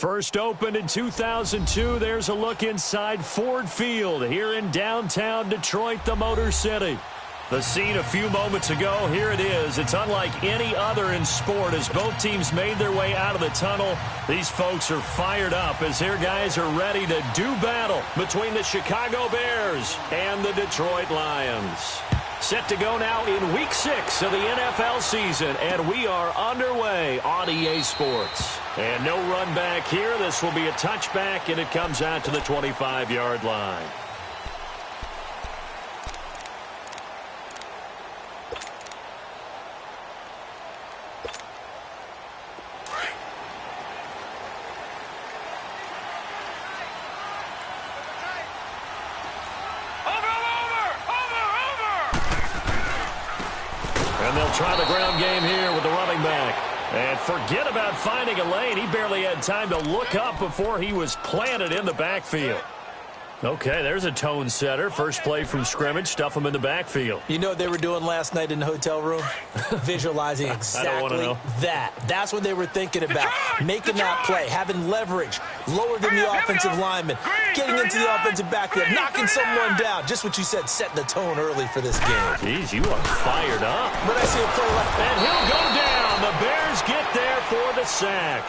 First opened in 2002. There's a look inside Ford Field here in downtown Detroit, the Motor City. The scene a few moments ago, here it is. It's unlike any other in sport as both teams made their way out of the tunnel. These folks are fired up as their guys are ready to do battle between the Chicago Bears and the Detroit Lions. Set to go now in Week 6 of the NFL season, and we are underway on EA Sports. And no run back here. This will be a touchback, and it comes out to the 25-yard line. And they'll try the ground game here with the running back. And forget about finding a lane. He barely had time to look up before he was planted in the backfield. Okay, there's a tone setter. First play from scrimmage, stuff him in the backfield. You know what they were doing last night in the hotel room? Visualizing exactly that. That's what they were thinking about. Making that play, having leverage, lower than the offensive lineman, getting into the offensive backfield, knocking someone down. Just what you said, setting the tone early for this game. Jeez, you are fired up. When I see a play like that. And he'll go down. The Bears get there for the sack.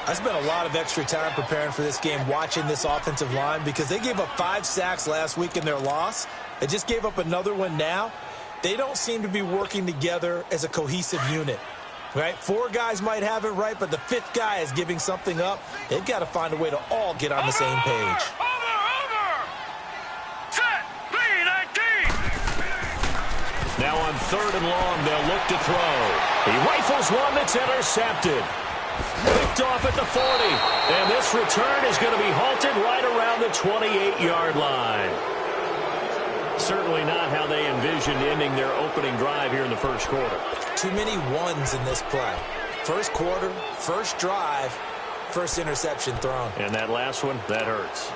I spent a lot of extra time preparing for this game, watching this offensive line, because they gave up 5 sacks last week in their loss. They just gave up another one now. They don't seem to be working together as a cohesive unit, right? 4 guys might have it right, but the 5th guy is giving something up. They've got to find a way to all get on the same page. Set, B-19. Now on 3rd and long, they'll look to throw. He rifles one that's intercepted. Picked off at the 40, and this return is going to be halted right around the 28-yard line. Certainly not how they envisioned ending their opening drive here in the first quarter. Too many ones in this play. First quarter, first drive, first interception thrown. And that last one, that hurts.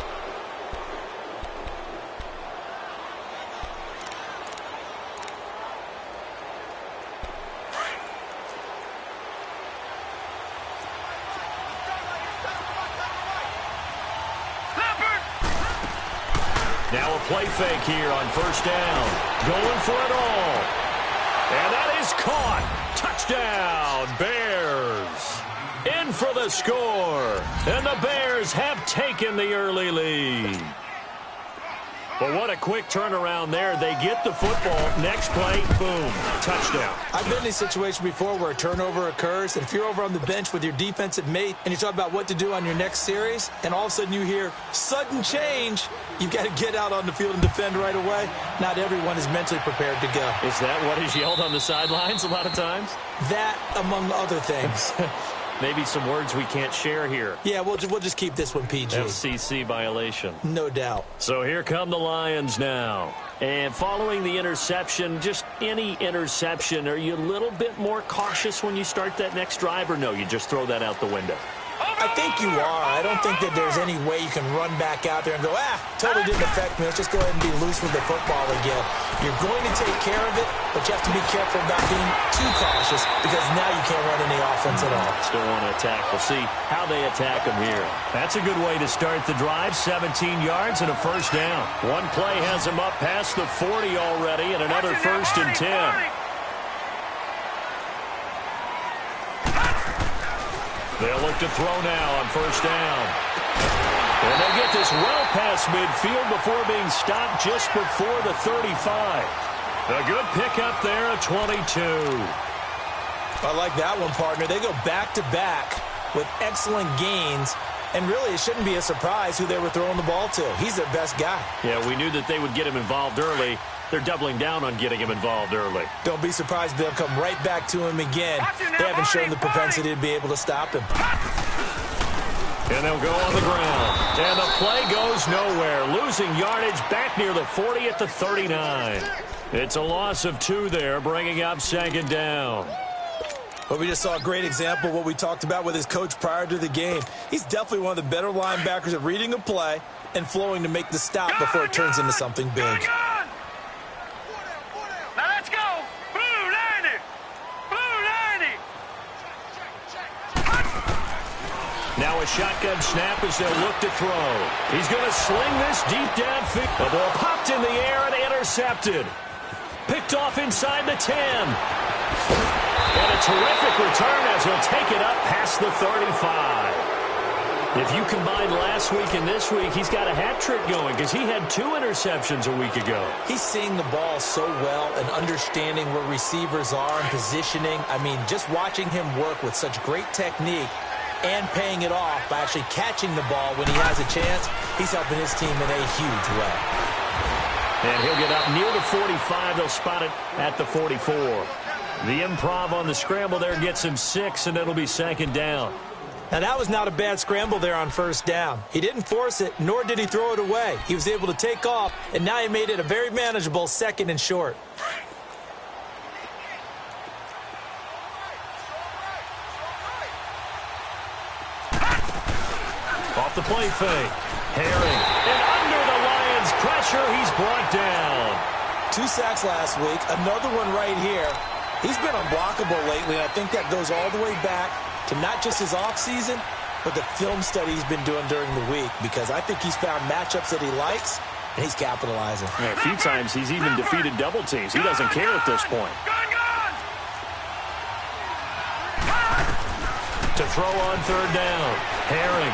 Now a play fake here on first down. Going for it all. And that is caught. Touchdown, Bears. In for the score. And the Bears have taken the early lead. But what a quick turnaround there. They get the football. Next play, boom, touchdown. I've been in a situation before where a turnover occurs, and if you're over on the bench with your defensive mate and you talk about what to do on your next series, and all of a sudden you hear sudden change, you've got to get out on the field and defend right away. Not everyone is mentally prepared to go. Is that what is yelled on the sidelines a lot of times? That, among other things. Maybe some words we can't share here. Yeah, we'll just keep this one PG. FCC violation. No doubt. So here come the Lions now. And following the interception, just any interception, are you a little bit more cautious when you start that next drive, or no, you just throw that out the window? I think you are. I don't think that there's any way you can run back out there and go, totally didn't affect me. Let's just go ahead and be loose with the football again. You're going to take care of it, but you have to be careful about being too cautious because now you can't run any offense at all. Still want to attack. We'll see how they attack them here. That's a good way to start the drive. 17 yards and a first down. One play has them up past the 40 already, and another first and 10. They'll look to throw now on first down. And they get this well past midfield before being stopped just before the 35. A good pickup there at 22. I like that one, partner. They go back-to-back with excellent gains. And really, it shouldn't be a surprise who they were throwing the ball to. He's their best guy. Yeah, we knew that they would get him involved early. They're doubling down on getting him involved early. Don't be surprised if they'll come right back to him again. They haven't shown the propensity to be able to stop him. And they'll go on the ground. And the play goes nowhere. Losing yardage back near the 40 at the 39. It's a loss of 2 there, bringing up second down. But we just saw a great example of what we talked about with his coach prior to the game. He's definitely one of the better linebackers at reading a play and flowing to make the stop before it turns into something big. Now let's go. Blue 90. Blue 90. Now a shotgun snap as they'll look to throw. He's going to sling this deep downfield. The ball popped in the air and intercepted. Picked off inside the 10. And a terrific return as he'll take it up past the 35. If you combine last week and this week, he's got a hat trick going because he had 2 interceptions a week ago. He's seeing the ball so well and understanding where receivers are and positioning. I mean, just watching him work with such great technique and paying it off by actually catching the ball when he has a chance, he's helping his team in a huge way. And he'll get up near the 45. They'll spot it at the 44. The improv on the scramble there gets him 6, and it'll be second down. Now, that was not a bad scramble there on first down. He didn't force it, nor did he throw it away. He was able to take off, and now he made it a very manageable 2nd and short. Off the play fake. Herring. And under the Lions' pressure, he's brought down. 2 sacks last week, another one right here. He's been unblockable lately, and I think that goes all the way back to not just his offseason, but the film study he's been doing during the week, because I think he's found matchups that he likes, and he's capitalizing. Yeah, a few times he's even defeated double teams. He doesn't care at this point. To throw on third down. Herring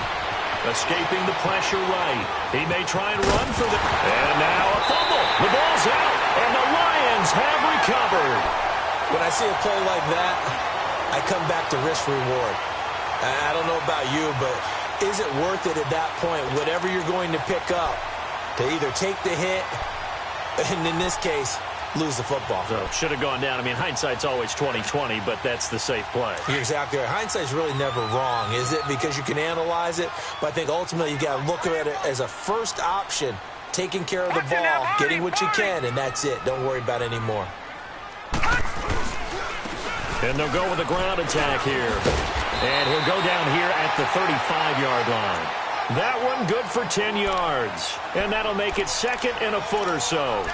escaping the pressure right. He may try and run for the... And now a fumble. The ball's out, and the Lions have recovered. When I see a play like that, I come back to risk-reward. I don't know about you, but is it worth it at that point, whatever you're going to pick up, to either take the hit, and in this case, lose the football? So should have gone down. I mean, hindsight's always 20/20, but that's the safe play. You're exactly right. Hindsight's really never wrong, is it? Because you can analyze it, but I think ultimately you got to look at it as a first option, taking care of the ball, getting what you can, and that's it. Don't worry about it anymore. And they'll go with a ground attack here. And he'll go down here at the 35-yard line. That one good for 10 yards. And that'll make it 2nd and a foot or so.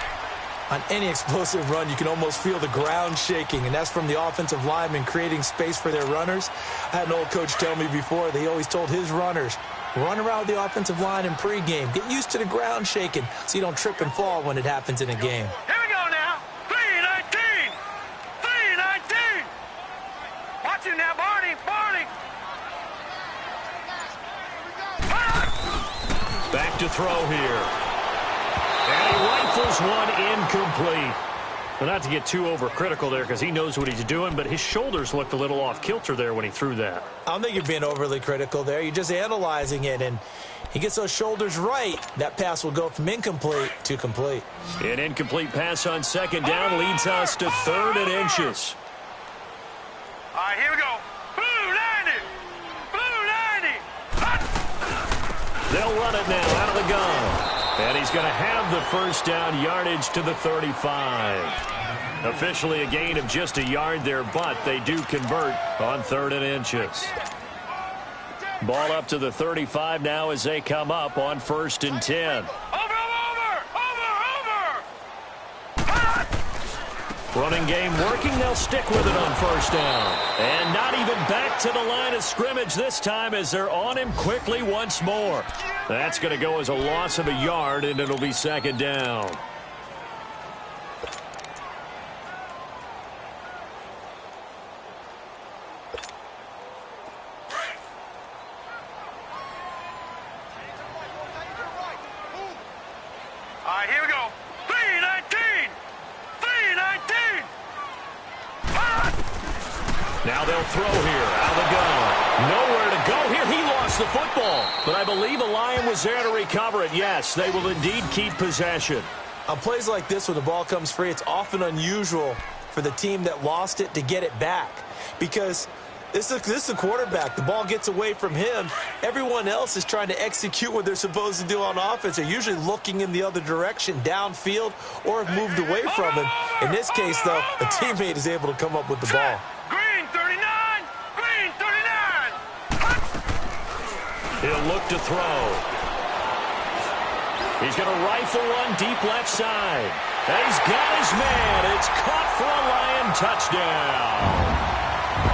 On any explosive run, you can almost feel the ground shaking, and that's from the offensive linemen creating space for their runners. I had an old coach tell me before that he always told his runners, run around the offensive line in pregame. Get used to the ground shaking so you don't trip and fall when it happens in a game. Here we go now. 3-19. 3-19. Watch it now, Barney. Barney. Back to throw here. And he rifles one incomplete. Well, not to get too overcritical there because he knows what he's doing, but his shoulders looked a little off kilter there when he threw that. I don't think you're being overly critical there. You're just analyzing it, and he gets those shoulders right. That pass will go from incomplete to complete. An incomplete pass on second down leads us to 3rd and inches. All right, here we go. Blue 90. Blue 90. They'll run it now out of the gun. And he's going to have the first down, yardage to the 35. Officially a gain of just a yard there, but they do convert on 3rd and inches. Ball up to the 35 now as they come up on 1st and 10. Running game working. They'll stick with it on first down. And not even back to the line of scrimmage this time as they're on him quickly once more. That's going to go as a loss of a yard, and it'll be second down. All right, here we go. 3-19. 3-19. Now they'll throw here out of the gun. Nowhere to go here. He lost the football. But I believe a Lion was there to recover it. Yes, they will indeed keep possession. On plays like this when the ball comes free, it's often unusual for the team that lost it to get it back. Because this is a quarterback. The ball gets away from him. Everyone else is trying to execute what they're supposed to do on offense. They're usually looking in the other direction, downfield, or have moved away from him. In this case, though, a teammate is able to come up with the ball. Green 39. Green 39. He'll look to throw. He's going to rifle one deep left side. And he's got his man. It's caught for a Lion touchdown.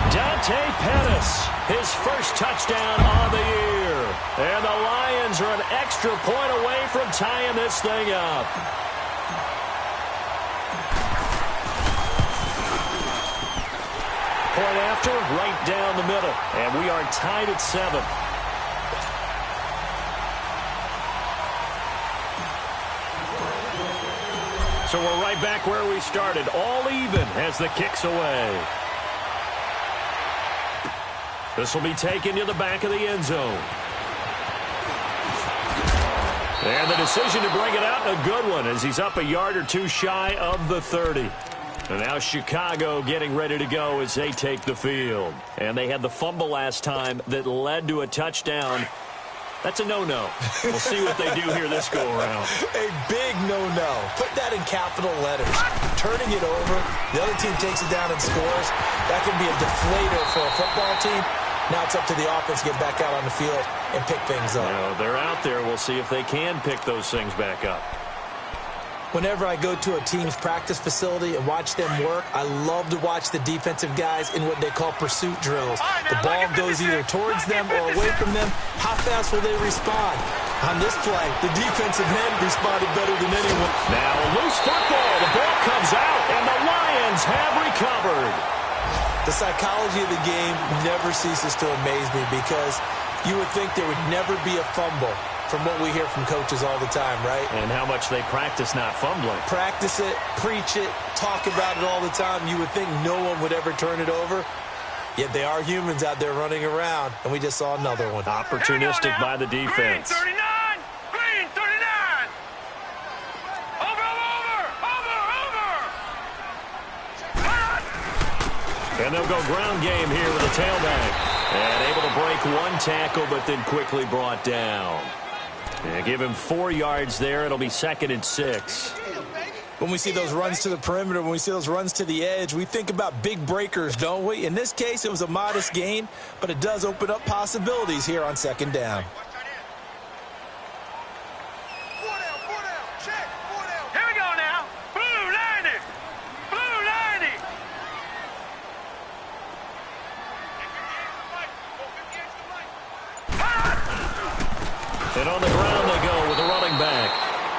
Dante Pettis his first touchdown of the year. And the Lions are an extra point away from tying this thing up. Point after, right down the middle. And we are tied at 7. So we're right back where we started, all even as the kick's away. This will be taken to the back of the end zone. And the decision to bring it out, a good one, as he's up a yard or two shy of the 30. And now Chicago getting ready to go as they take the field. And they had the fumble last time that led to a touchdown. That's a no-no. We'll see what they do here this go-around. A big no-no. Put that in capital letters. Turning it over, the other team takes it down and scores. That can be a deflator for a football team. Now it's up to the offense to get back out on the field and pick things up. They're out there. We'll see if they can pick those things back up. Whenever I go to a team's practice facility and watch them work, I love to watch the defensive guys in what they call pursuit drills. The ball goes either towards them or away from them. How fast will they respond? On this play, the defensive end responded better than anyone. Now a loose football. The ball comes out, and the Lions have recovered. The psychology of the game never ceases to amaze me because you would think there would never be a fumble from what we hear from coaches all the time, right? And how much they practice not fumbling. Practice it, preach it, talk about it all the time. You would think no one would ever turn it over. Yet they are humans out there running around, and we just saw another one. Opportunistic by the defense. Green 39! Green 39! Over! And they'll go ground game here with a tailback. And able to break one tackle, but then quickly brought down. And give him 4 yards there. It'll be 2nd and 6. When we see those runs to the perimeter, when we see those runs to the edge, we think about big breakers, don't we? In this case, it was a modest gain, but it does open up possibilities here on 2nd down. Here we go now. Blue 90! Blue 90! And on the ground they go with a running back.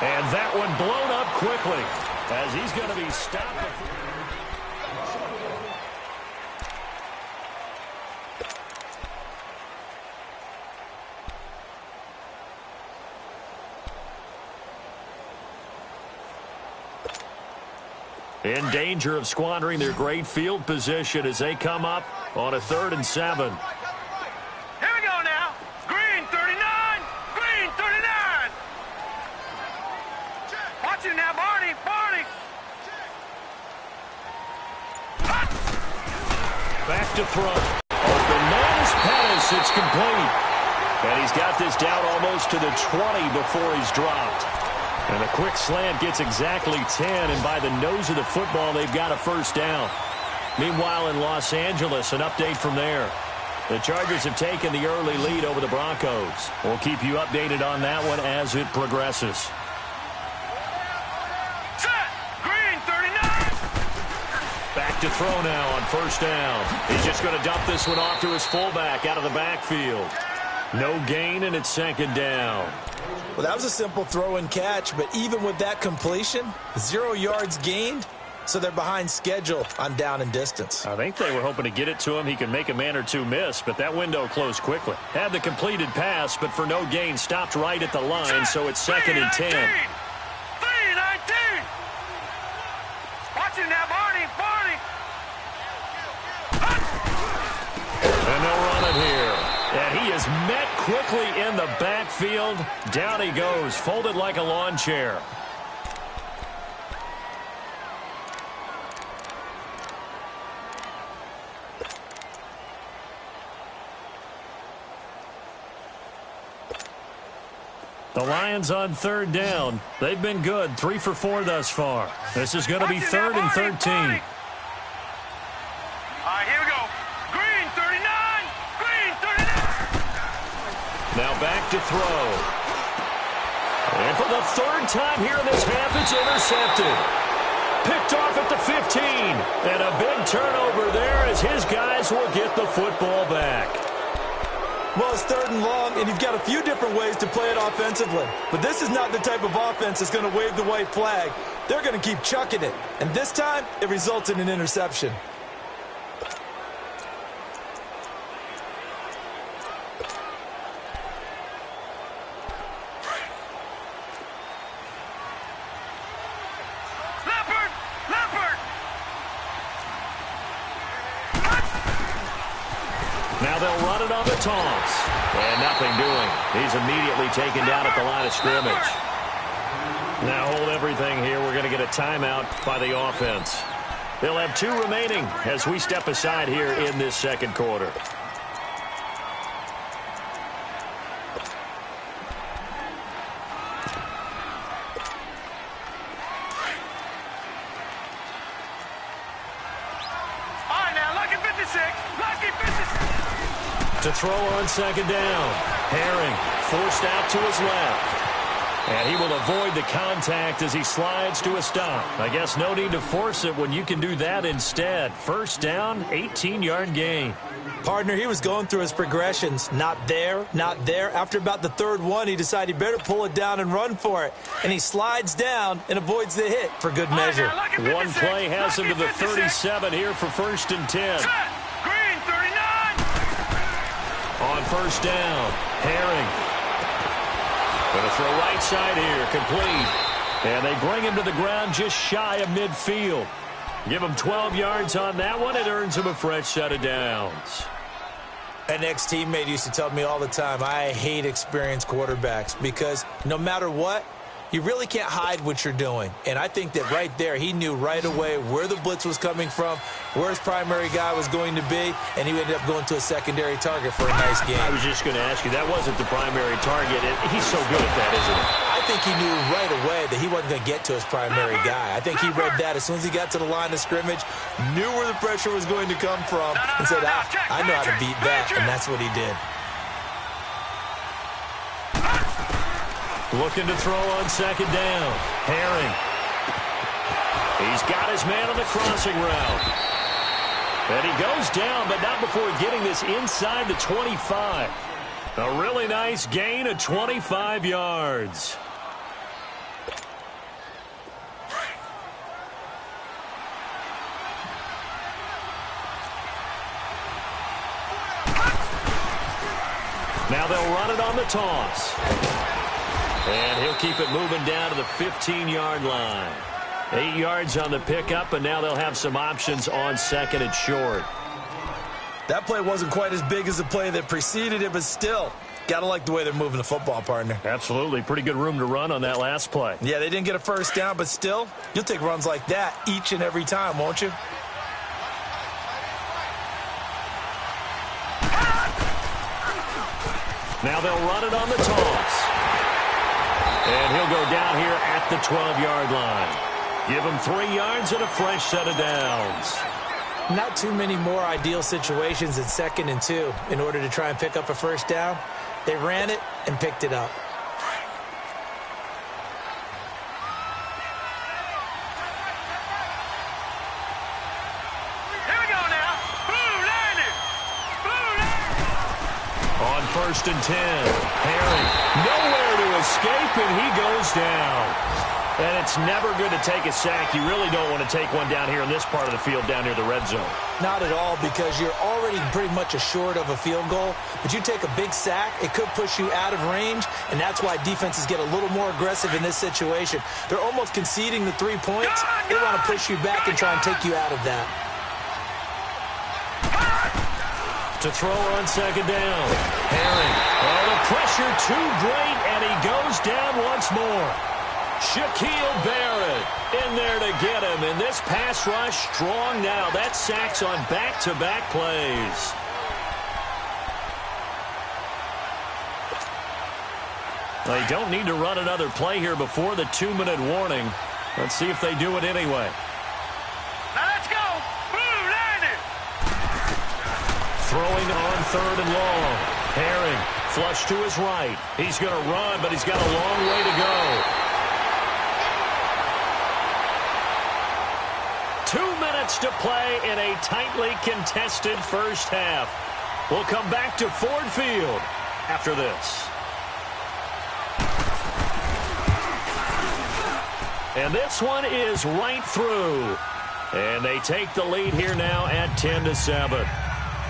And that one blown up quickly as he's going to be stopped. In danger of squandering their great field position as they come up on a 3rd and 7. Here we go now. Green 39! Green 39! Watch it now, Barney! Barney! Back to throw. Open man is Pettis. It's complete. And he's got this down almost to the 20 before he's dropped. And a quick slant gets exactly 10, and by the nose of the football, they've got a 1st down. Meanwhile, in Los Angeles, an update from there. The Chargers have taken the early lead over the Broncos. We'll keep you updated on that one as it progresses. Set! Green 39! Back to throw now on 1st down. He's just going to dump this one off to his fullback out of the backfield. No gain, and it's 2nd down. Well, that was a simple throw and catch, but even with that completion, 0 yards gained, so they're behind schedule on down and distance. I think they were hoping to get it to him. He could make a man or two miss, but that window closed quickly. Had the completed pass, but for no gain, stopped right at the line, so it's 2nd and 10. 3-19! Watch it now, Barney! Barney! And they'll run it here. And he is met quickly in the backfield. Down he goes, folded like a lawn chair. The Lions on 3rd down. They've been good, 3 for 4 thus far. This is going to be 3rd and 13. All right, here we go. Green 39! Green 39! Now back to throw. And for the 3rd time here in this half, it's intercepted. Picked off at the 15. And a big turnover there as his guys will get the football back. Well, it's 3rd and long, and you've got a few different ways to play it offensively. But this is not the type of offense that's going to wave the white flag. They're going to keep chucking it. And this time, it results in an interception. Now they'll run it on the toss. And nothing doing. He's immediately taken down at the line of scrimmage. Now hold everything here. We're going to get a timeout by the offense. They'll have 2 remaining as we step aside here in this second quarter. To throw on second down. Herring forced out to his left. And he will avoid the contact as he slides to a stop. I guess no need to force it when you can do that instead. First down, 18-yard gain. Partner, he was going through his progressions. Not there, not there. After about the 3rd one, he decided he better pull it down and run for it. And he slides down and avoids the hit for good measure. One play has him to the 37 here for 1st and 10. On first down, Herring. Going to throw right side here, complete. And they bring him to the ground just shy of midfield. Give him 12 yards on that one. It earns him a fresh set of downs. An ex-teammate used to tell me all the time, I hate experienced quarterbacks because no matter what, you really can't hide what you're doing. And I think that right there, he knew right away where the blitz was coming from, where his primary guy was going to be, and he ended up going to a secondary target for a nice game. I was just going to ask you, that wasn't the primary target. He's so good at that, isn't he? I think he knew right away that he wasn't going to get to his primary guy. I think he read that as soon as he got to the line of scrimmage, knew where the pressure was going to come from, and said, I know how to beat that, and that's what he did. Looking to throw on second down. Herring. He's got his man on the crossing route. And he goes down, but not before getting this inside the 25. A really nice gain of 25 yards. Now they'll run it on the toss. And he'll keep it moving down to the 15-yard line. 8 yards on the pickup, and now they'll have some options on second and short. That play wasn't quite as big as the play that preceded it, but still, got to like the way they're moving the football, partner. Absolutely. Pretty good room to run on that last play. Yeah, they didn't get a first down, but still, you'll take runs like that each and every time, won't you? Now they'll run it on the toss. And he'll go down here at the 12-yard line. Give him 3 yards and a fresh set of downs. Not too many more ideal situations in 2nd and 2 in order to try and pick up a first down. They ran it and picked it up. Here we go now. Blue landed. Blue landed. On 1st and 10, Herring nowhere to escape, and he goes down. And it's never good to take a sack. You really don't want to take one down here in this part of the field, down near the red zone. Not at all, because you're already pretty much assured of a field goal. But you take a big sack, it could push you out of range, and that's why defenses get a little more aggressive in this situation. They're almost conceding the 3 points. They want to push you back and try and take you out of that. To throw on second down, Herring. Oh, the pressure too great, and he goes down once more. Shaquille Barrett in there to get him, and this pass rush strong now. That sacks on back-to-back plays. They don't need to run another play here before the 2-minute warning. Let's see if they do it anyway. Now let's go. Blue landed. Throwing on 3rd and long. Herring flush to his right. He's going to run, but he's got a long way to go. 2 minutes to play in a tightly contested first half. We'll come back to Ford Field after this. And this one is right through. And they take the lead here now at 10-7.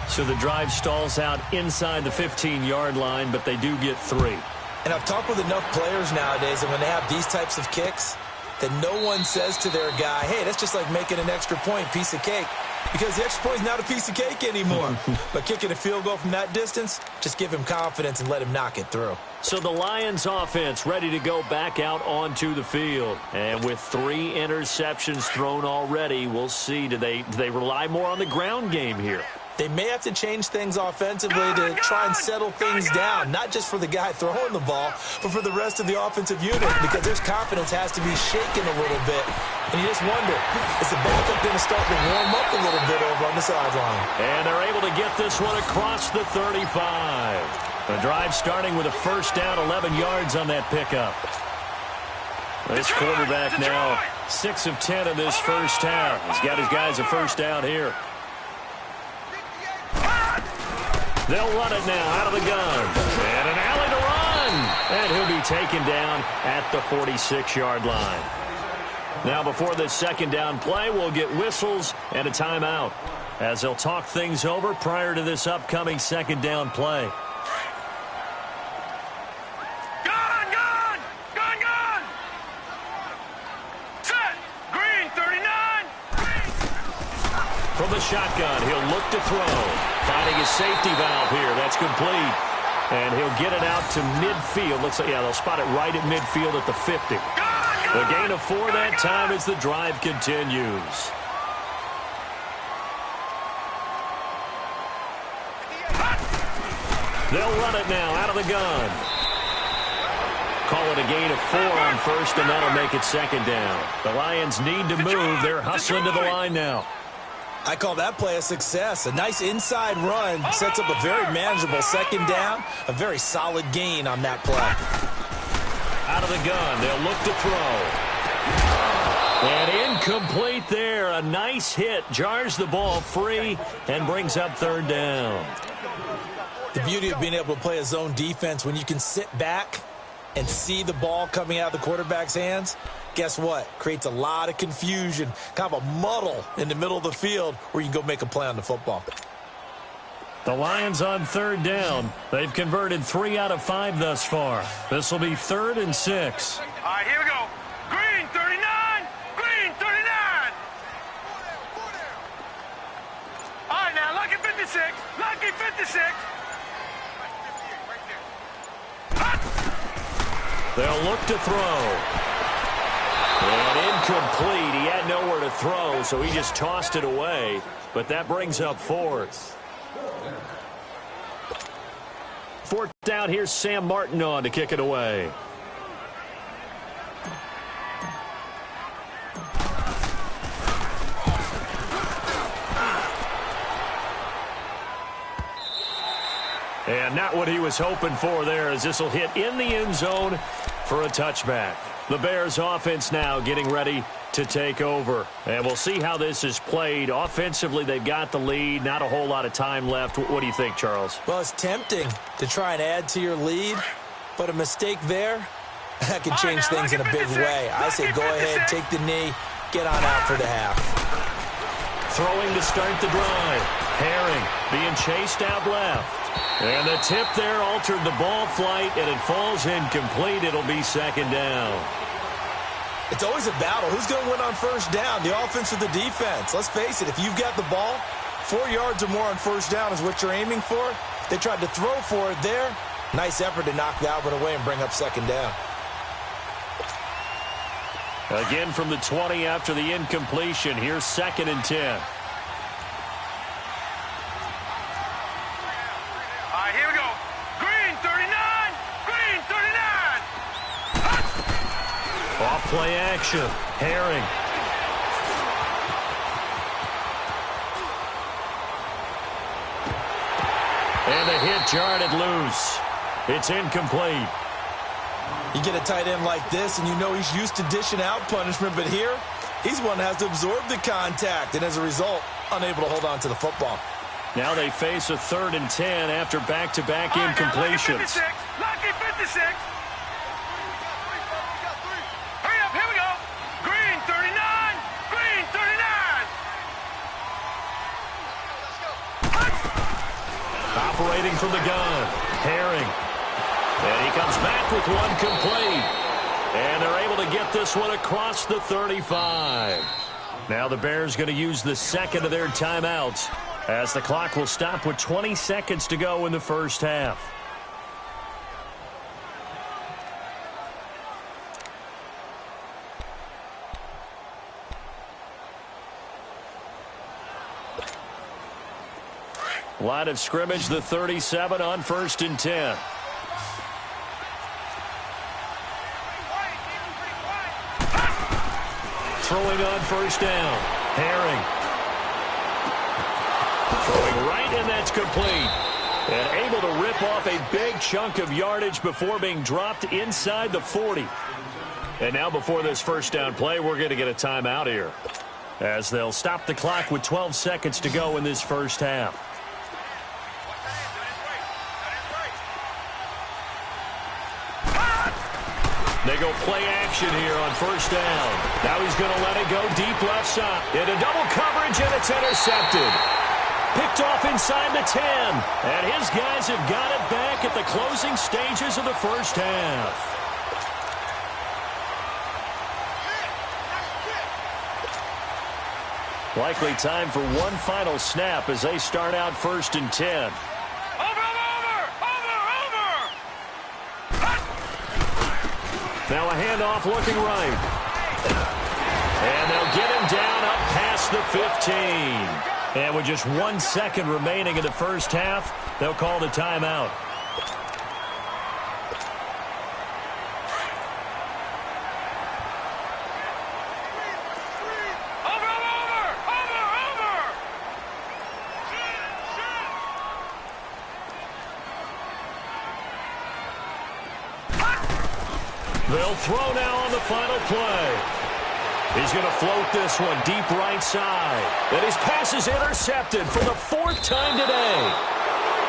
So the drive stalls out inside the 15-yard line, but they do get 3. And I've talked with enough players nowadays, and when they have these types of kicks, that no one says to their guy, hey, that's just like making an extra point, piece of cake. Because the extra point is not a piece of cake anymore. But kicking a field goal from that distance, just give him confidence and let him knock it through. So the Lions offense ready to go back out onto the field. And with 3 interceptions thrown already, we'll see. Do they rely more on the ground game here? They may have to change things offensively to try and settle things down, not just for the guy throwing the ball, but for the rest of the offensive unit, because their confidence has to be shaken a little bit. And you just wonder, is the backup going to start to warm up a little bit over on the sideline? And they're able to get this one across the 35. The drive starting with a first down, 11 yards on that pickup. This quarterback now 6 of 10 in this first half. He's got his guys a first down here. They'll run it now out of the gun. And an alley to run. And he'll be taken down at the 46-yard line. Now before this second down play, we'll get whistles and a timeout as they'll talk things over prior to this upcoming second down play. Gun, gun! Gun, gun! Set! Green, 39! From the shotgun, he'll look to throw. Finding his safety valve here. That's complete. And he'll get it out to midfield. Looks like, yeah, they'll spot it right at midfield at the 50. The gain of 4 that time as the drive continues. They'll run it now out of the gun. Call it a gain of 4 on first, and that'll make it second down. The Lions need to move. They're hustling to the line now. I call that play a success. A nice inside run sets up a very manageable second down. A very solid gain on that play. Out of the gun, they'll look to throw. And incomplete there. A nice hit. Jars the ball free and brings up third down. The beauty of being able to play a zone defense when you can sit back and see the ball coming out of the quarterback's hands, guess what? Creates a lot of confusion, kind of a muddle in the middle of the field where you can go make a play on the football. The Lions on third down. They've converted 3 out of 5 thus far. This will be 3rd and 6. All right, here we go. Green, 39! Green, 39! All right, now, lucky 56. Lucky 56. They'll look to throw. And incomplete. He had nowhere to throw, so he just tossed it away. But that brings up 4th. 4th down, here's Sam Martin on to kick it away. And not what he was hoping for there, as this will hit in the end zone for a touchback. The Bears offense now getting ready to take over. And we'll see how this is played. Offensively, they've got the lead. Not a whole lot of time left. What do you think, Charles? Well, it's tempting to try and add to your lead, but a mistake there, that could change things in a big way. I say go ahead, take the knee, get on out for the half. Throwing to start the drive. Herring being chased out left. And the tip there altered the ball flight, and it falls incomplete. It'll be second down. It's always a battle. Who's going to win on first down, the offense or the defense? Let's face it, if you've got the ball, 4 yards or more on first down is what you're aiming for. They tried to throw for it there. Nice effort to knock that one away and bring up second down. Again from the 20 after the incompletion. Here's 2nd and 10. Here we go. Green, 39! Green, 39! Off play action. Herring. And the hit jarred it loose. It's incomplete. You get a tight end like this, and you know he's used to dishing out punishment, but here, he's one that has to absorb the contact, and as a result, unable to hold on to the football. Now they face a 3rd and 10 after back-to-back incompletions. Lucky 56. Hurry up, here we go. Green 39. Green 39. Operating from the gun, Herring. And he comes back with one complete. And they're able to get this one across the 35. Now the Bears going to use the second of their timeouts, as the clock will stop with 20 seconds to go in the first half. Line of scrimmage, the 37 on 1st and 10. Throwing on 1st down. Herring. Throwing right, and that's complete. And able to rip off a big chunk of yardage before being dropped inside the 40. And now before this 1st down play, we're going to get a timeout here, as they'll stop the clock with 12 seconds to go in this first half. They go play action here on 1st down. Now he's going to let it go deep left side. Into double coverage, and it's intercepted. Picked off inside the 10. And his guys have got it back at the closing stages of the first half. Likely time for one final snap as they start out 1st and 10. Now a handoff looking right. And they'll get him down up past the 15. And with just 1 second remaining in the first half, they'll call the timeout. They'll throw now on the final play. He's going to float this one deep right side. And his pass is intercepted for the 4th time today.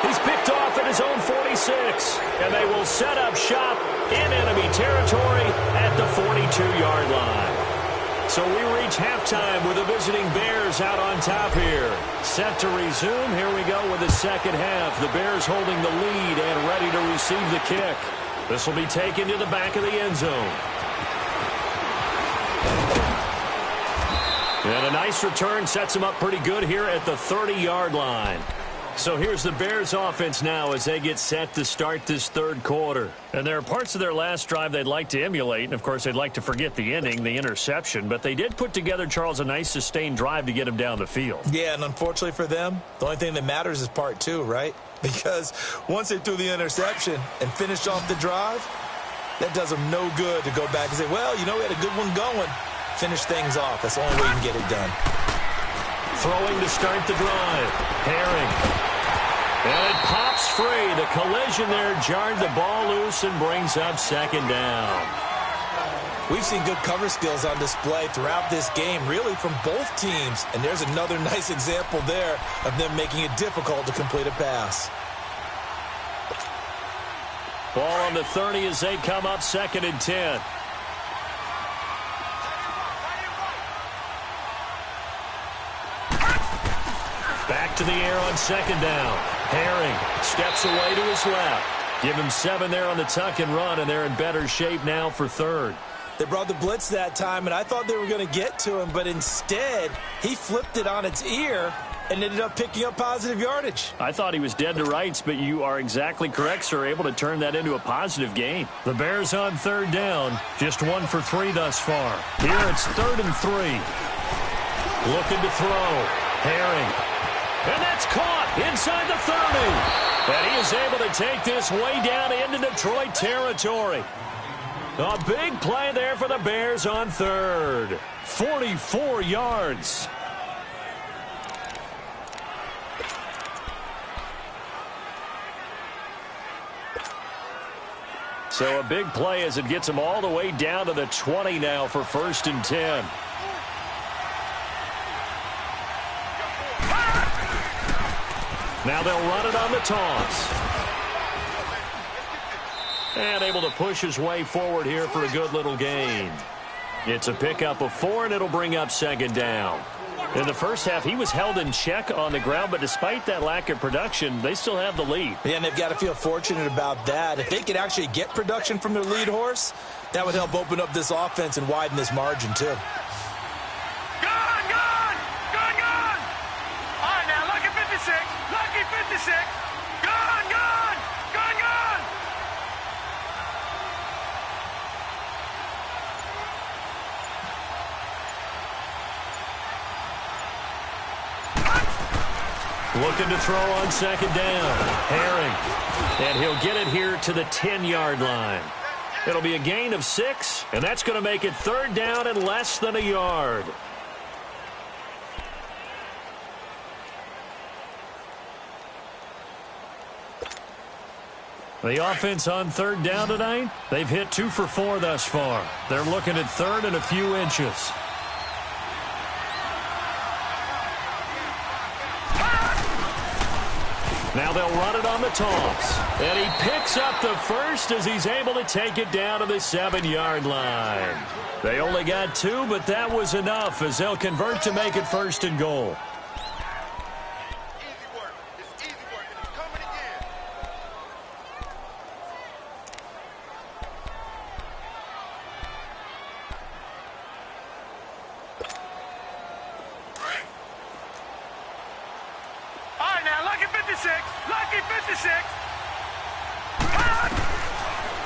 He's picked off at his own 46. And they will set up shop in enemy territory at the 42-yard line. So we reach halftime with the visiting Bears out on top here. Set to resume. Here we go with the second half. The Bears holding the lead and ready to receive the kick. This will be taken to the back of the end zone. And a nice return sets them up pretty good here at the 30-yard line. So here's the Bears offense now as they get set to start this 3rd quarter. And there are parts of their last drive they'd like to emulate. And, of course, they'd like to forget the ending, the interception. But they did put together, Charles, a nice sustained drive to get him down the field. Yeah, and unfortunately for them, the only thing that matters is part 2, right? Because once they threw the interception and finished off the drive, that does them no good to go back and say, well, you know, we had a good one going. Finish things off. That's the only way you can get it done. Throwing to start the drive. Herring. And it pops free. The collision there jarred the ball loose and brings up 2nd down. We've seen good cover skills on display throughout this game, really from both teams. And there's another nice example there of them making it difficult to complete a pass. Ball on the 30 as they come up 2nd and 10. Back to the air on 2nd down. Herring steps away to his left. Give him 7 there on the tuck and run, and they're in better shape now for 3rd. They brought the blitz that time, and I thought they were going to get to him, but instead, he flipped it on its ear and ended up picking up positive yardage. I thought he was dead to rights, but you are exactly correct, sir, able to turn that into a positive gain. The Bears on 3rd down, just 1 for 3 thus far. Here it's 3rd and 3. Looking to throw. Herring. And that's caught inside the 30. And he is able to take this way down into Detroit territory. A big play there for the Bears on 3rd. 44 yards. So a big play as it gets them all the way down to the 20 now for 1st and 10. Now they'll run it on the toss. And able to push his way forward here for a good little gain. It's a pickup of 4, and it'll bring up second down. In the first half, he was held in check on the ground, but despite that lack of production, they still have the lead. Yeah, and they've got to feel fortunate about that. If they could actually get production from their lead horse, that would help open up this offense and widen this margin, too. Gone, gone, gone, gone. All right, now, lucky 56, lucky 56. Gone, gone, gone, gone. Looking to throw on second down. Herring. And he'll get it here to the 10-yard line. It'll be a gain of 6, and that's going to make it third down and less than a yard. The offense on third down tonight, they've hit 2 for 4 thus far. They're looking at third and a few inches. Now they'll run it on the toss. And he picks up the first as he's able to take it down to the 7-yard line. They only got 2, but that was enough as they'll convert to make it first and goal. Easy work. It's easy work. It's coming again. All right, now, lucky 56, lucky 56.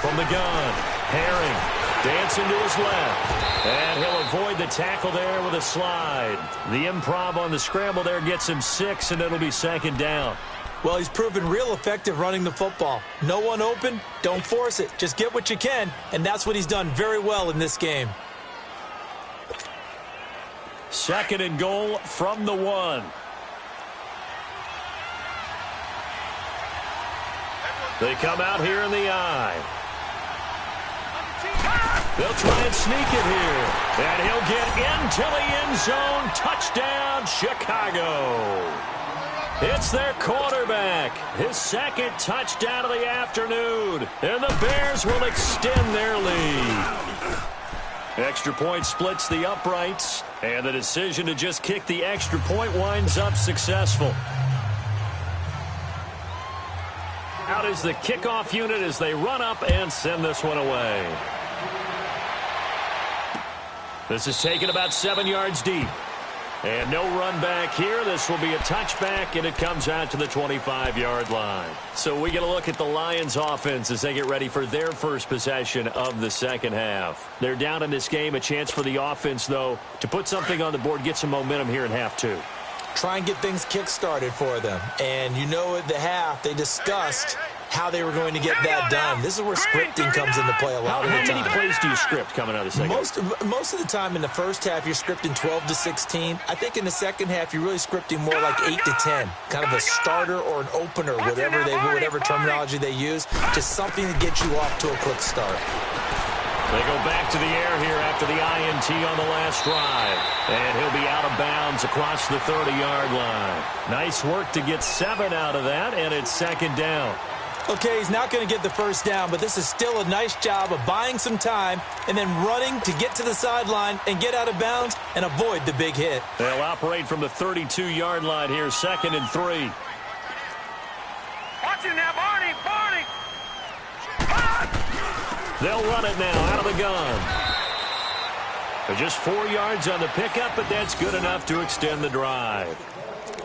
From the gun, Herring dancing to his left. And he'll avoid the tackle there with a slide. The improv on the scramble there gets him 6, and it'll be second down. Well, he's proven real effective running the football. No one open, don't force it. Just get what you can, and that's what he's done very well in this game. Second and goal from the 1. They come out here in the eye. They'll try and sneak it here. And he'll get into the end zone. Touchdown, Chicago. It's their quarterback. His second touchdown of the afternoon. And the Bears will extend their lead. Extra point splits the uprights. And the decision to just kick the extra point winds up successful. Out is the kickoff unit as they run up and send this one away. This is taken about 7 yards deep. And no run back here. This will be a touchback, and it comes out to the 25-yard line. So we get a look at the Lions offense as they get ready for their first possession of the second half. They're down in this game. A chance for the offense, though, to put something on the board, get some momentum here in half 2. Try and get things kick-started for them. And you know at the half, they discussed how they were going to get that done. This is where scripting comes into play a lot of the time. How many plays do you script coming out of the second half? Most of the time in the first half, you're scripting 12 to 16. I think in the second half, you're really scripting more like 8 to 10. Kind of a starter or an opener, whatever terminology they use. Just something to get you off to a quick start. They go back to the air here after the INT on the last drive. And he'll be out of bounds across the 30-yard line. Nice work to get 7 out of that, and it's second down. Okay, he's not going to get the first down, but this is still a nice job of buying some time and then running to get to the sideline and get out of bounds and avoid the big hit. They'll operate from the 32-yard line here, second and 3. Watch him now, Barney, Barney. They'll run it now out of the gun. They're just 4 yards on the pickup, but that's good enough to extend the drive.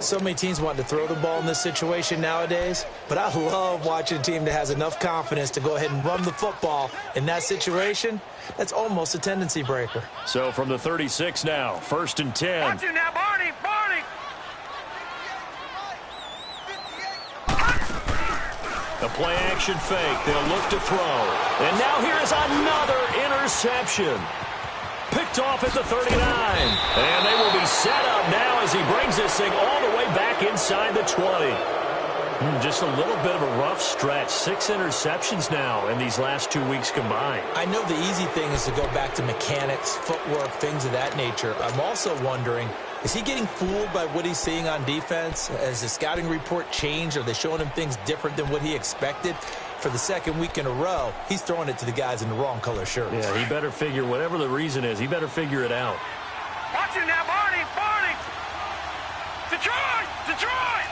So many teams want to throw the ball in this situation nowadays, but I love watching a team that has enough confidence to go ahead and run the football in that situation. That's almost a tendency breaker. So from the 36 now, first and 10. Watch him now, Barney, Barney. A play-action fake. They'll look to throw. And now here's another interception. Picked off at the 39. And they will be set up now as he brings this thing all the way back inside the 20. Just a little bit of a rough stretch. 6 interceptions now in these last 2 weeks combined. I know the easy thing is to go back to mechanics, footwork, things of that nature. I'm also wondering, is he getting fooled by what he's seeing on defense? Has the scouting report changed? Are they showing him things different than what he expected? For the second week in a row, he's throwing it to the guys in the wrong color shirts. Yeah, he better figure, whatever the reason is, he better figure it out. Watch it now, Barney! Barney! Detroit! Detroit!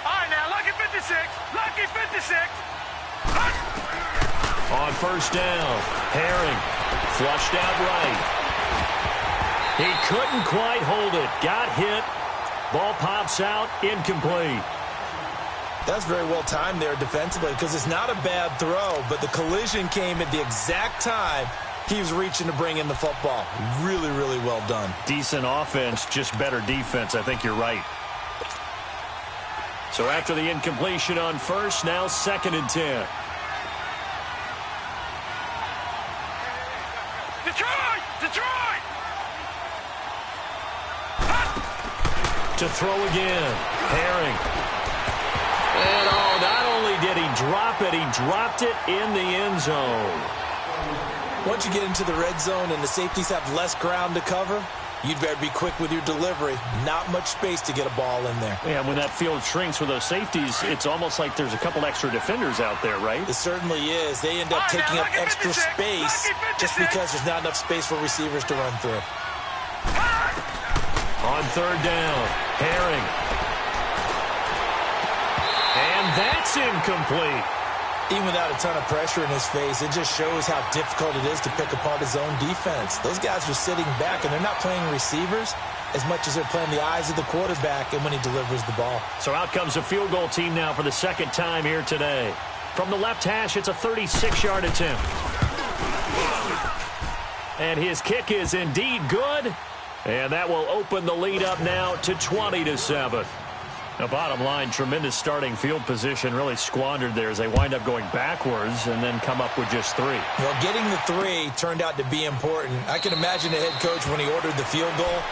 All right, now, lucky 56. Lucky 56. On first down, Herring flushed out right. He couldn't quite hold it. Got hit. Ball pops out, incomplete. That's very well timed there defensively because it's not a bad throw, but the collision came at the exact time he was reaching to bring in the football. Really, really well done. Decent offense, just better defense. I think you're right. So after the incompletion on first, now 2nd and 10. Detroit! Detroit! To throw again. Herring. And not only did he drop it, he dropped it in the end zone. Once you get into the red zone and the safeties have less ground to cover, you'd better be quick with your delivery. Not much space to get a ball in there. Yeah, when that field shrinks with those safeties, it's almost like there's a couple extra defenders out there, right? It certainly is. They end up taking up extra space just because there's not enough space for receivers to run through. On third down, Herring. And that's incomplete. Even without a ton of pressure in his face, it just shows how difficult it is to pick apart his own defense. Those guys are sitting back, and they're not playing receivers as much as they're playing the eyes of the quarterback and when he delivers the ball. So out comes a field goal team now for the second time here today. From the left hash, it's a 36-yard attempt. And his kick is indeed good. And that will open the lead up now to 20-7. Now, bottom line, tremendous starting field position, really squandered there as they wind up going backwards and then come up with just 3. Well, getting the 3 turned out to be important. I can imagine the head coach when he ordered the field goal,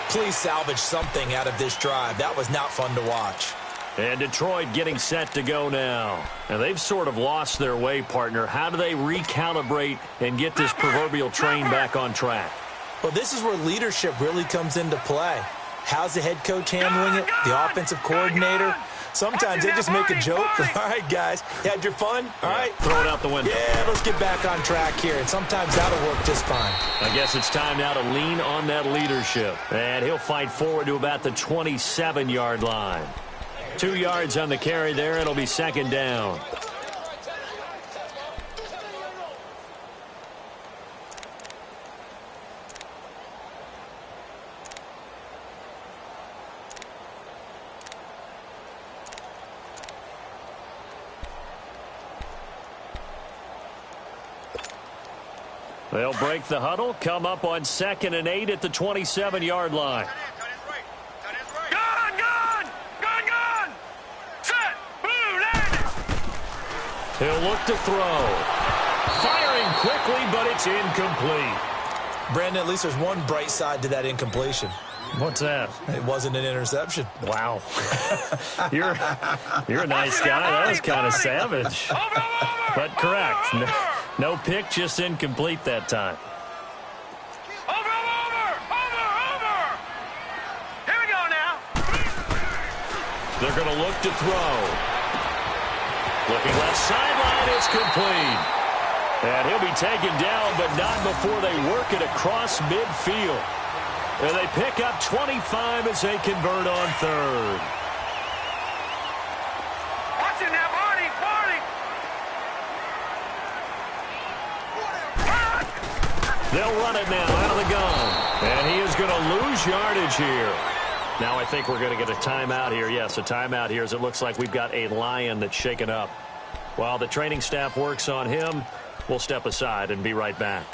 please salvage something out of this drive. That was not fun to watch. And Detroit getting set to go now. Now, they've sort of lost their way, partner. How do they recalibrate and get this proverbial train back on track? Well, this is where leadership really comes into play. How's the head coach handling it? The offensive coordinator? Sometimes they just make a joke. All right, guys, you had your fun? All right. Throw it out the window. Yeah, let's get back on track here. And sometimes that'll work just fine. I guess it's time now to lean on that leadership. And he'll fight forward to about the 27-yard line. 2 yards on the carry there. It'll be 2nd down. They'll break the huddle, come up on 2nd and 8 at the 27-yard line. Gun, gun! Gun, gun! Set! Boom, landed! He'll look to throw. Firing quickly, but it's incomplete. Brandon, at least there's one bright side to that incompletion. What's that? It wasn't an interception. Wow. You're a nice guy. That was kind of savage. But correct. No pick, just incomplete that time. Over! Here we go now. They're going to look to throw. Looking left sideline, it's complete. And he'll be taken down, but not before they work it across midfield. And they pick up 25 as they convert on 3rd. Watch it now, Barney! They'll run it now out of the gun. And he is going to lose yardage here. Now I think we're going to get a timeout here. Yes, a timeout here as it looks like we've got a Lion that's shaken up. While the training staff works on him, we'll step aside and be right back.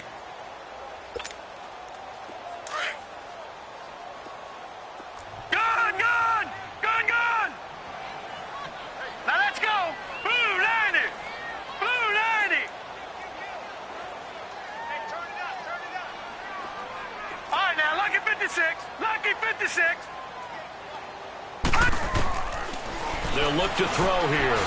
Now let's go! Blue 90! Blue 90! All right, now. look to throw here.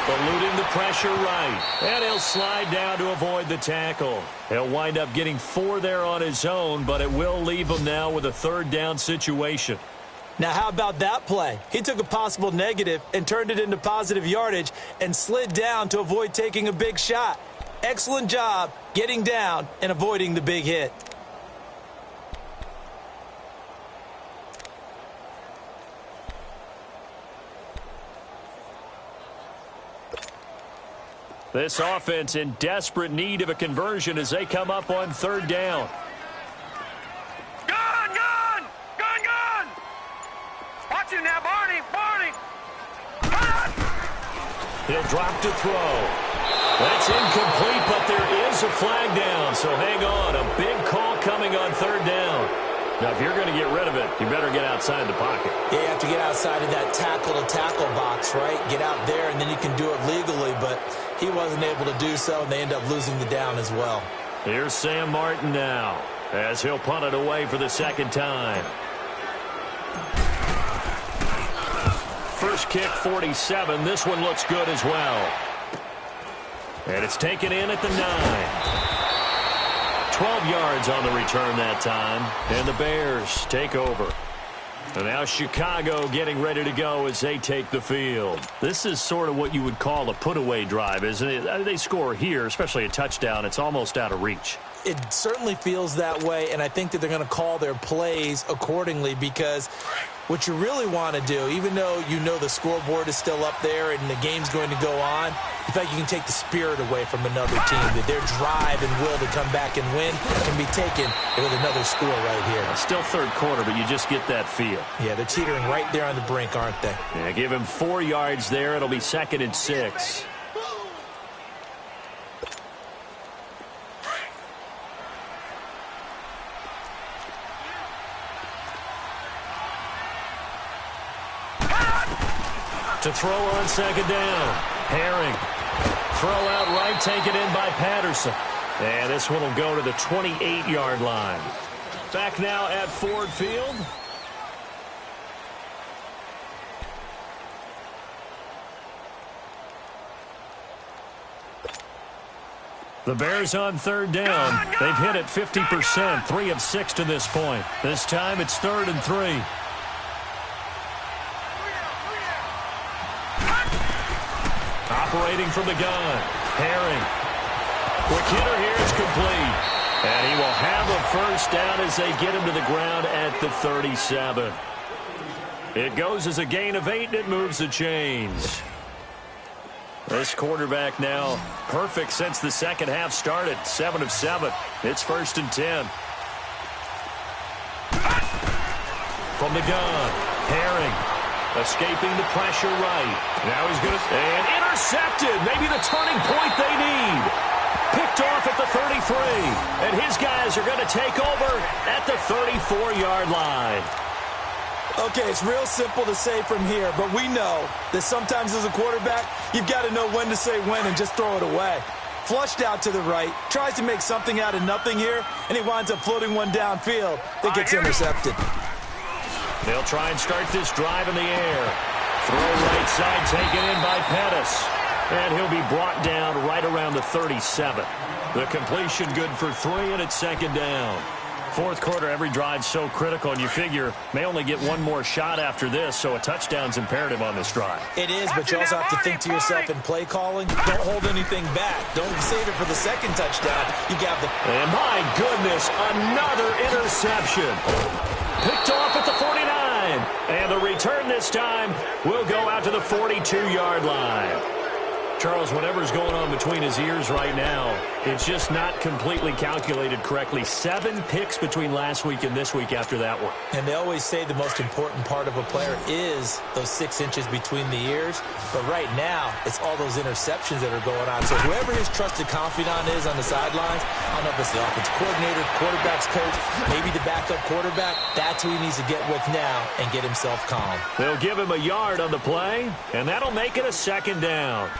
Eluding the pressure right. And he'll slide down to avoid the tackle. He'll wind up getting 4 there on his own, but it will leave him now with a 3rd down situation. Now, how about that play? He took a possible negative and turned it into positive yardage and slid down to avoid taking a big shot. Excellent job getting down and avoiding the big hit. This offense in desperate need of a conversion as they come up on 3rd down. Gun, gun! Gun, gun! Watch him now, Barney! Barney! Gun! He'll drop to throw. That's incomplete, but there is a flag down, so hang on. A big call coming on 3rd down. Now, if you're going to get rid of it, you better get outside the pocket. Yeah, you have to get outside of that tackle-to-tackle box, right? Get out there, and then you can do it legally, but he wasn't able to do so, and they end up losing the down as well. Here's Sam Martin now, as he'll punt it away for the 2nd time. First kick, 47. This one looks good as well. And it's taken in at the 9. 12 yards on the return that time, and the Bears take over. And now Chicago getting ready to go as they take the field. This is sort of what you would call a put-away drive, isn't it? They score here, especially a touchdown. It's almost out of reach. It certainly feels that way, and I think that they're going to call their plays accordingly because what you really want to do, even though you know the scoreboard is still up there and the game's going to go on, in fact, you can take the spirit away from another team, that their drive and will to come back and win can be taken with another score right here. Still 3rd quarter, but you just get that feel. Yeah, they're teetering right there on the brink, aren't they? Yeah, give him 4 yards there. It'll be 2nd and 6. To throw on 2nd down. Herring. Throw out right, taken in by Patterson. And this one will go to the 28-yard line. Back now at Ford Field. The Bears on 3rd down. They've hit it 50%, 3 of 6 to this point. This time it's 3rd and 3. Operating from the gun. Herring. Quick hitter here is complete. And he will have a 1st down as they get him to the ground at the 37. It goes as a gain of 8, and it moves the chains. This quarterback now perfect since the 2nd half started. 7 of 7. It's 1st and 10. From the gun. Herring. Escaping the pressure right. Now he's going to... And intercepted. Maybe the turning point they need. Picked off at the 33. And his guys are going to take over at the 34-yard line. Okay, it's real simple to say from here, but we know that sometimes as a quarterback, you've got to know when to say when and just throw it away. Flushed out to the right, tries to make something out of nothing here, and he winds up floating one downfield that gets intercepted. They'll try and start this drive in the air. Throw right side taken in by Pettis. And he'll be brought down right around the 37. The completion good for 3, and it's 2nd down. 4th quarter, every drive so critical, and you figure may only get one more shot after this, so a touchdown's imperative on this drive. It is, but you also have to think to yourself in play calling, don't hold anything back. Don't save it for the 2nd touchdown. You got the... And my goodness, another interception. Picked off at the 49. And the return this time will go out to the 42-yard line. Charles, whatever's going on between his ears right now, it's just not completely calculated correctly. 7 picks between last week and this week after that one. And they always say the most important part of a player is those 6 inches between the ears. But right now, it's all those interceptions that are going on. So whoever his trusted confidant is on the sidelines, I don't know if it's the offensive coordinator, quarterback's coach, maybe the backup quarterback, that's who he needs to get with now and get himself calm. They'll give him a yard on the play, and that'll make it a 2nd down.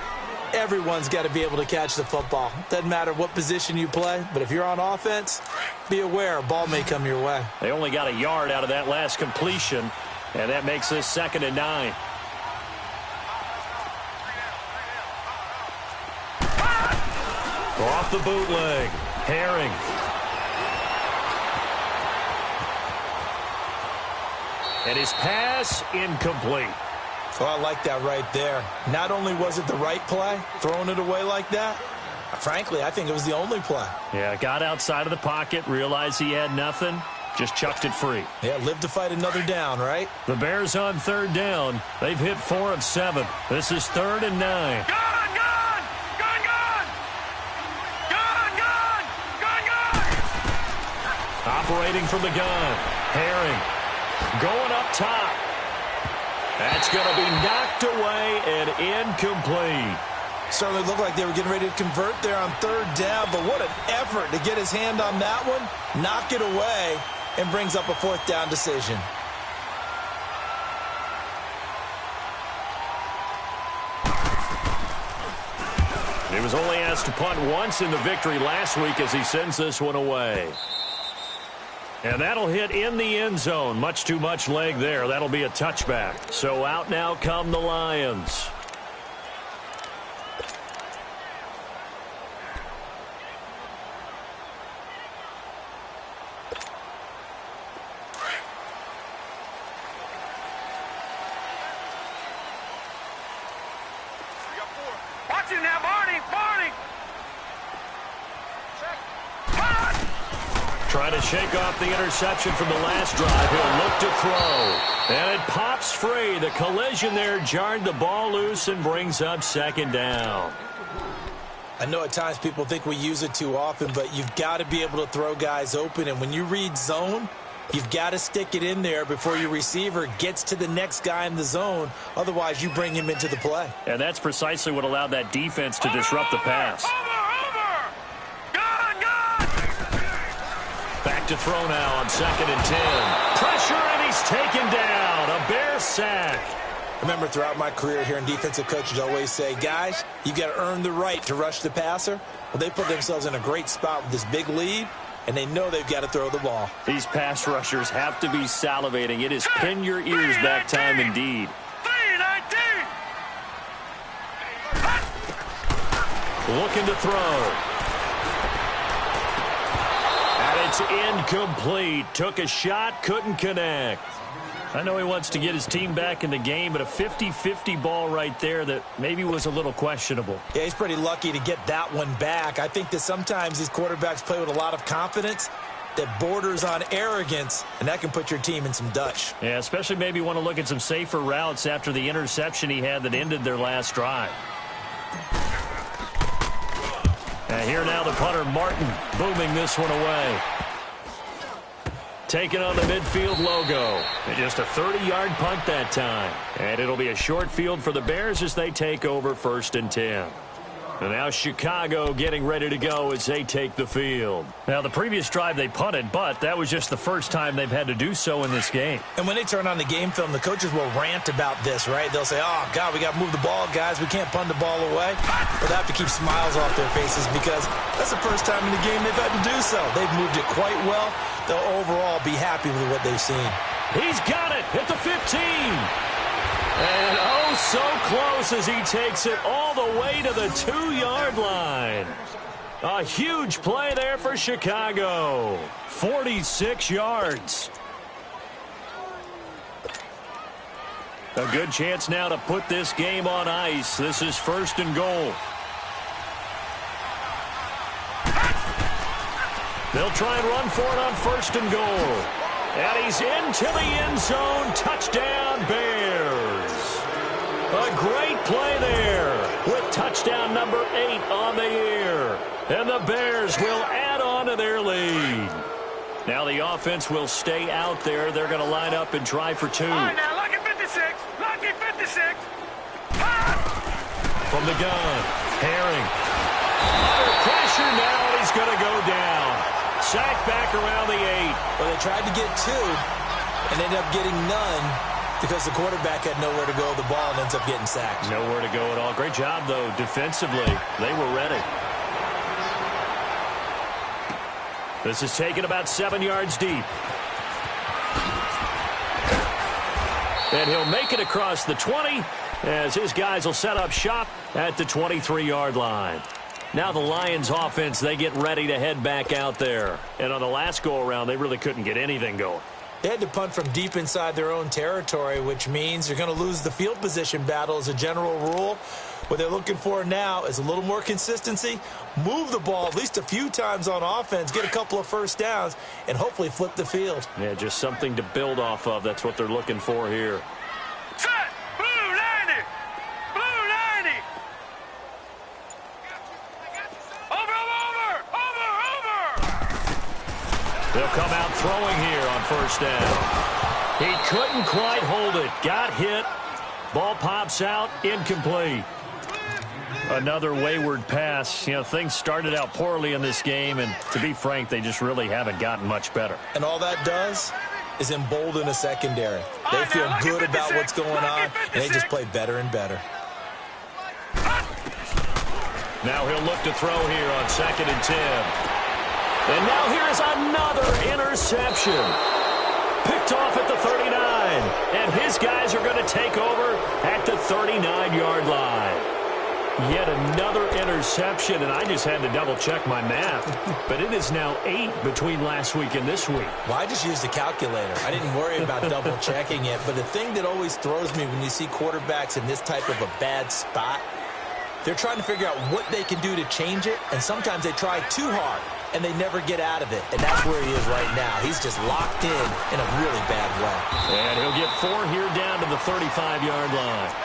Everyone's got to be able to catch the football. Doesn't matter what position you play, but if you're on offense, be aware a ball may come your way. They only got a yard out of that last completion, and that makes this 2nd and 9. Off the bootleg. Herring. And his pass incomplete. So I like that right there. Not only was it the right play, throwing it away like that, frankly, I think it was the only play. Yeah, got outside of the pocket, realized he had nothing, just chucked it free. Yeah, live to fight another down, right? The Bears on third down. They've hit 4 of 7. This is 3rd and 9. Gun, gun! Gun, gun! Gun, gun! Gun, gun! Operating from the gun. Herring. Going up top. That's going to be knocked away and incomplete. Certainly looked like they were getting ready to convert there on 3rd down, but what an effort to get his hand on that one, knock it away, and brings up a 4th down decision. He was only asked to punt once in the victory last week as he sends this one away. And that'll hit in the end zone. Much too much leg there. That'll be a touchback. So out now come the Lions. Watch him now, Barney! Barney! Trying to shake off the interception from the last drive. He'll look to throw. And it pops free. The collision there jarred the ball loose and brings up 2nd down. I know at times people think we use it too often, but you've got to be able to throw guys open. And when you read zone, you've got to stick it in there before your receiver gets to the next guy in the zone. Otherwise, you bring him into the play. And that's precisely what allowed that defense to disrupt the pass. Back to throw now on 2nd and 10. Pressure, and he's taken down. A Bear sack. Remember, throughout my career here in defensive coaches always say, guys, you got to earn the right to rush the passer. Well, they put themselves in a great spot with this big lead, and they know they've got to throw the ball. These pass rushers have to be salivating. It is pin your ears back time indeed. 3-19. Looking to throw. It's incomplete. Took a shot, couldn't connect. I know he wants to get his team back in the game, but a 50-50 ball right there that maybe was a little questionable. Yeah, he's pretty lucky to get that one back. I think that sometimes these quarterbacks play with a lot of confidence that borders on arrogance, and that can put your team in some Dutch. Yeah, especially maybe want to look at some safer routes after the interception he had that ended their last drive. And here now the punter, Martin, booming this one away. Taking on the midfield logo. And just a 30-yard punt that time. And it'll be a short field for the Bears as they take over 1st and 10. And now Chicago getting ready to go as they take the field. Now, the previous drive they punted, but that was just the first time they've had to do so in this game. And when they turn on the game film, the coaches will rant about this, right? They'll say, oh, God, we got to move the ball, guys. We can't punt the ball away. But they have to keep smiles off their faces because that's the first time in the game they've had to do so. They've moved it quite well. They'll overall be happy with what they've seen. He's got it at the 15. And oh, so close as he takes it all the way to the 2-yard line. A huge play there for Chicago. 46 yards. A good chance now to put this game on ice. This is 1st and goal. They'll try and run for it on 1st and goal. And he's into the end zone. Touchdown, Bears. A great play there with touchdown number 8 on the year. And the Bears will add on to their lead. Now the offense will stay out there. They're going to line up and try for 2. All right, now, lucky 56. Lucky 56. From the gun, Herring. Under pressure now, and he's going to go down. Sack back around the 8. Well, they tried to get 2 and ended up getting none because the quarterback had nowhere to go with the ball and ends up getting sacked. Nowhere to go at all. Great job, though, defensively. They were ready. This is taken about 7 yards deep. And he'll make it across the 20 as his guys will set up shop at the 23-yard line. Now the Lions offense, they get ready to head back out there. And on the last go-around, they really couldn't get anything going. They had to punt from deep inside their own territory, which means you're going to lose the field position battle as a general rule. What they're looking for now is a little more consistency, move the ball at least a few times on offense, get a couple of first downs, and hopefully flip the field. Yeah, just something to build off of. That's what they're looking for here. Set! Blue 90! Blue 90! Over! They'll come out throwing here on first down. He couldn't quite hold it. Got hit. Ball pops out. Incomplete. Another wayward pass. You know, things started out poorly in this game, and to be frank, they just really haven't gotten much better. And all that does is embolden a secondary. They feel good about what's going on, and they just play better and better. Now he'll look to throw here on 2nd and 10. And now here is another interception. Picked off at the 39. And his guys are going to take over at the 39-yard line. Yet another interception, and I just had to double-check my math. But it is now 8 between last week and this week. Well, I just used a calculator. I didn't worry about double-checking it. But the thing that always throws me when you see quarterbacks in this type of a bad spot, they're trying to figure out what they can do to change it, and sometimes they try too hard, and they never get out of it. And that's where he is right now. He's just locked in a really bad way. And he'll get 4 here down to the 35-yard line.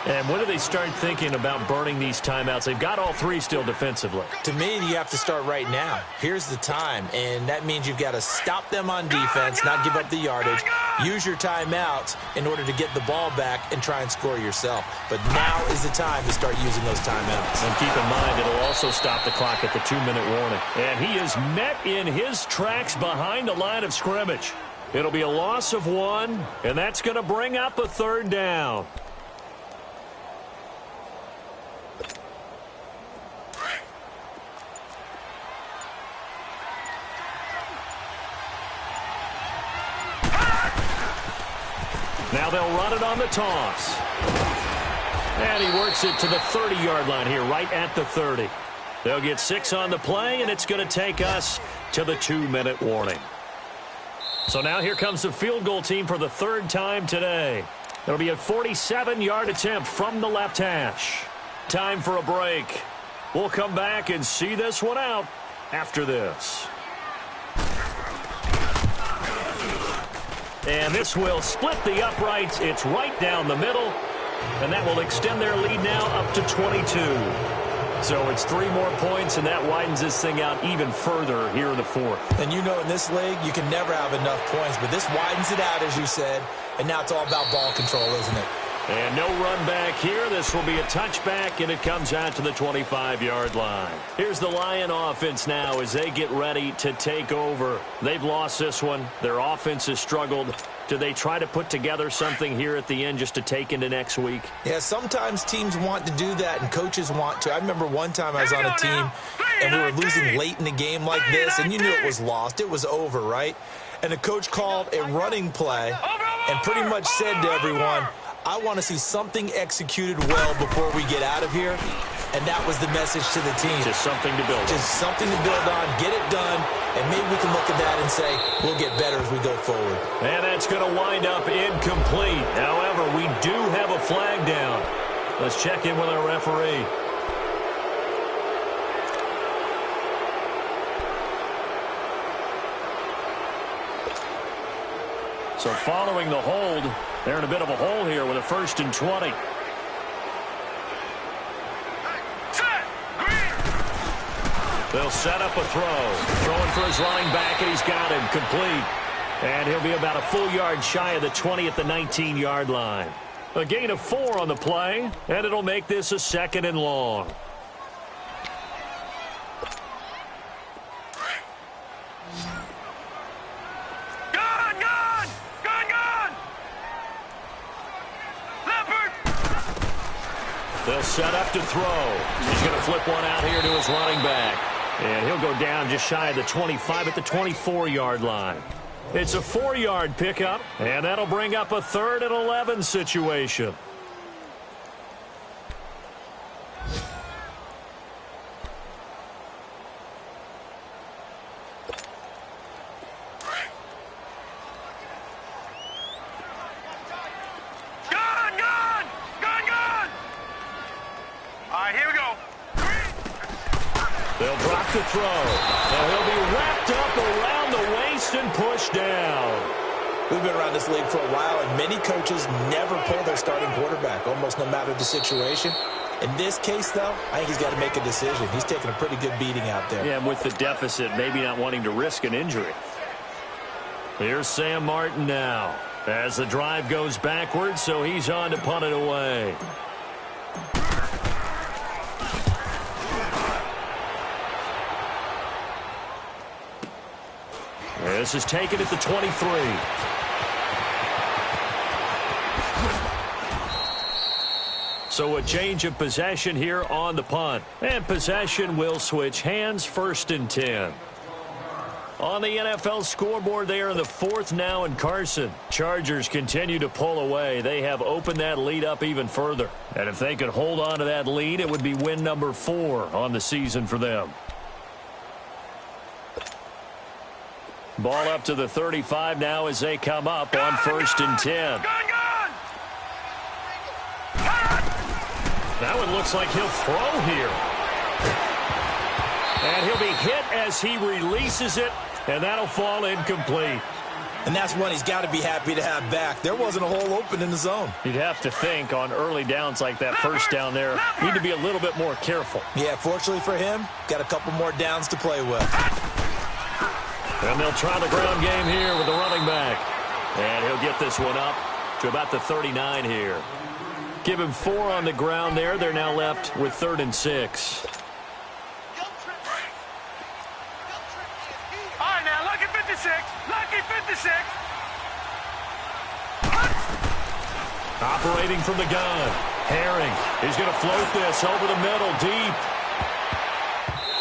And when do they start thinking about burning these timeouts? They've got all 3 still defensively. To me, you have to start right now. Here's the time, and that means you've got to stop them on defense, not give up the yardage, use your timeouts in order to get the ball back and try and score yourself. But now is the time to start using those timeouts. And keep in mind, it'll also stop the clock at the 2-minute warning. And he is met in his tracks behind the line of scrimmage. It'll be a loss of 1, and that's going to bring up a 3rd down. Now they'll run it on the toss. And he works it to the 30-yard line here, right at the 30. They'll get 6 on the play, and it's going to take us to the 2-minute warning. So now here comes the field goal team for the 3rd time today. It'll be a 47-yard attempt from the left hash. Time for a break. We'll come back and see this one out after this. And this will split the uprights. It's right down the middle. And that will extend their lead now up to 22. So it's 3 more points, and that widens this thing out even further here in the 4th. And you know in this league, you can never have enough points. But this widens it out, as you said. And now it's all about ball control, isn't it? And no run back here. This will be a touchback, and it comes out to the 25-yard line. Here's the Lion offense now as they get ready to take over. They've lost this one. Their offense has struggled. Do they try to put together something here at the end just to take into next week? Yeah, sometimes teams want to do that, and coaches want to. I remember one time I was on a team, and we were losing late in the game like this, and you knew it was lost. It was over, right? And the coach called a running play and pretty much said to everyone, I want to see something executed well before we get out of here. And that was the message to the team. Just something to build on. Just something to build on, get it done, and maybe we can look at that and say we'll get better as we go forward. And that's going to wind up incomplete. However, we do have a flag down. Let's check in with our referee. So following the hold, they're in a bit of a hole here with a 1st and 20. They'll set up a throw. Throwing for his running back, and he's got him complete. And he'll be about a full yard shy of the 20 at the 19-yard line. A gain of 4 on the play, and it'll make this a 2nd and long. They'll set up to throw. He's going to flip one out here to his running back. And he'll go down just shy of the 25 at the 24-yard line. It's a 4-yard pickup, and that'll bring up a 3rd and 11 situation. They'll drop the throw. And he'll be wrapped up around the waist and pushed down. We've been around this league for a while, and many coaches never pull their starting quarterback, almost no matter the situation. In this case, though, I think he's got to make a decision. He's taking a pretty good beating out there. Yeah, and with the deficit, maybe not wanting to risk an injury. Here's Sam Martin now as the drive goes backwards, so he's on to punt it away. This is taken at the 23. So a change of possession here on the punt. And possession will switch hands, 1st and 10. On the NFL scoreboard, they are in the 4th now in Carson. Chargers continue to pull away. They have opened that lead up even further. And if they could hold on to that lead, it would be win number 4 on the season for them. Ball up to the 35 now as they come up on 1st and 10. That one looks like he'll throw here. And he'll be hit as he releases it, and that'll fall incomplete. And that's one he's got to be happy to have back. There wasn't a hole open in the zone. You'd have to think on early downs like that, first down there, need to be a little bit more careful. Yeah, fortunately for him, got a couple more downs to play with. And they'll try the ground game here with the running back. And he'll get this one up to about the 39 here. Give him 4 on the ground there. They're now left with 3rd and 6. All right, now, lucky 56. Lucky 56. Operating from the gun. Herring. He's going to float this over the middle, deep.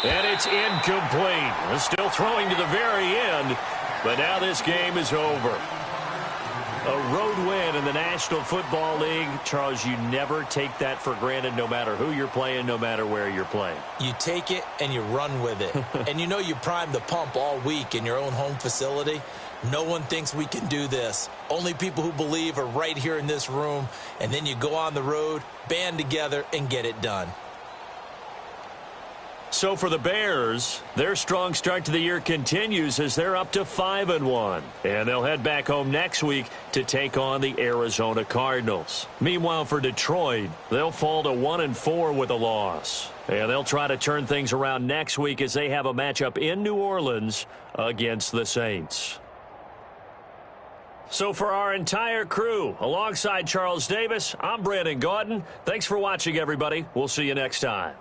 And it's incomplete. He's still throwing to the very end, but now this game is over. A road win in the National Football League. Charles, you never take that for granted, no matter who you're playing, no matter where you're playing. You take it and you run with it. And you know you primed the pump all week in your own home facility. No one thinks we can do this. Only people who believe are right here in this room. And then you go on the road, band together, and get it done. So for the Bears, their strong start to the year continues as they're up to 5-1. And they'll head back home next week to take on the Arizona Cardinals. Meanwhile, for Detroit, they'll fall to 1-4 with a loss. And they'll try to turn things around next week as they have a matchup in New Orleans against the Saints. So for our entire crew, alongside Charles Davis, I'm Brandon Gaudin. Thanks for watching, everybody. We'll see you next time.